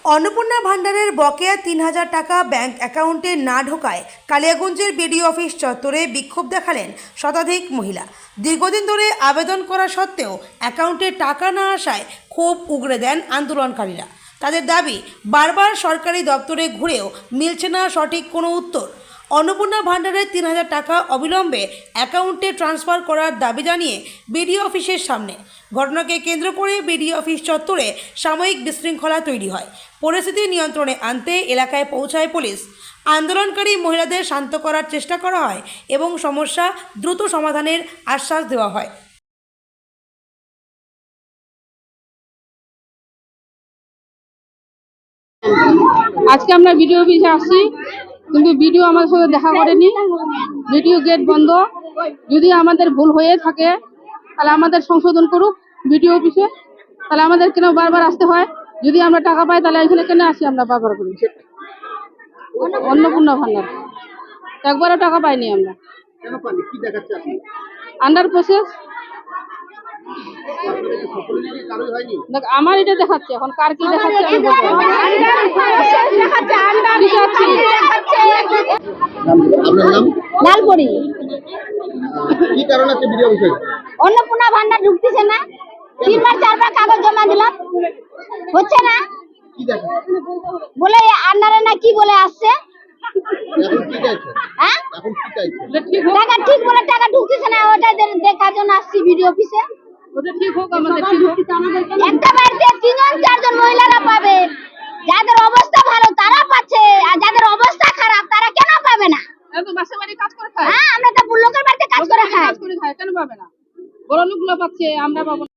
अन्नपूर्णा भांडारेर बकेया 3000 टाका बैंक अ্যাকাউন্টে ना ढोकाय कालियागंजेर BDO office चत्वरे विक्षोभ देखालेन शताधिक महिला। दीर्घदिन धरे आवेदन करा सत्त्वेও अ্যাকাউন্টে टाका ना आसाय क्षोभ उगड़े देन आंदोलनकारीरा। तादेर दाबी बारबार सरकारी दफ्तरे घुरेও मिलছে ना सठिक कोनो उत्तर। अन्नपूर्णा भांडारेर 3000 टाका अविलम्बे अ্যাকাউন্টে ट्रांसफार करार दाबी जानिए बीडीओ अफिसेर सामने। घटनाके केंद्र करे बीडीओ अफिस चत्वरे सामयिक विशृंखला तैरी हय। परिस्थिति नियंत्रणे आनते एलाकाय पौঁছায় पुलिस। आंदोलनकारी महिलादेर शांत करार चेष्टा करा हय एबं समस्या द्रुत समाधानेर आश्वास देওয়া হয়। আজকে আমরা ভিডিও অফিসে আসছি, কিন্তু ভিডিও আমাদের সাথে দেখা করেনি। ভিডিও গেট বন্ধ। যদি আমাদের ভুল হয়ে থাকে তাহলে আমাদের সংশোধন করুক ভিডিও অফিসে। তাহলে আমাদের কেন বারবার আসতে হয়? যদি আমরা টাকা পাই তাহলে এখানে কেন আসি আমরা বারবার করি? অন্নপূর্ণা ভান্ডার একবারও টাকা পাইনি আমরা। কেন পাননি? কি দেখাচ্ছে আপনি? Under process. দেখ আমার এটা দেখাচ্ছে, এখন কার কি দেখাচ্ছে আমি বলবো। আপনার নাম? লালপুরি। কি কারণ আছে ভিডিও অফিসে? अन्नपूर्णा भांडार ঢুকতেছে না। 3 বার 4 বার কাগজ জমা দিলাম, হচ্ছে না। কি দেখাচ্ছে? বলে আন্ডারে না কি বলে আসছে। এখন কি চাইছে? হ্যাঁ, এখন কি চাইছে? টাকা ঠিক বলে টাকা ঢুকতেছে না, ওটা দেখার জন্য আসছি ভিডিও অফিসে। ওটা ঠিক হোক, আমাদের ঠিক হোক। একটা বাড়িতে 3 জন 4 জন মহিলারা পাবে। যাদের অবস্থা ভালো তারা পাচ্ছে, আর যাদের অবস্থা খারাপ তারা কেন পাবে না? এত বাসা বাড়ি কাজ করে খায়। হ্যাঁ, আমরা তো লোকের বাড়িতে কাজ করে খাই। কেন পাবে না? বড় লোকগুলো পাচ্ছে, আমরা পাবো না।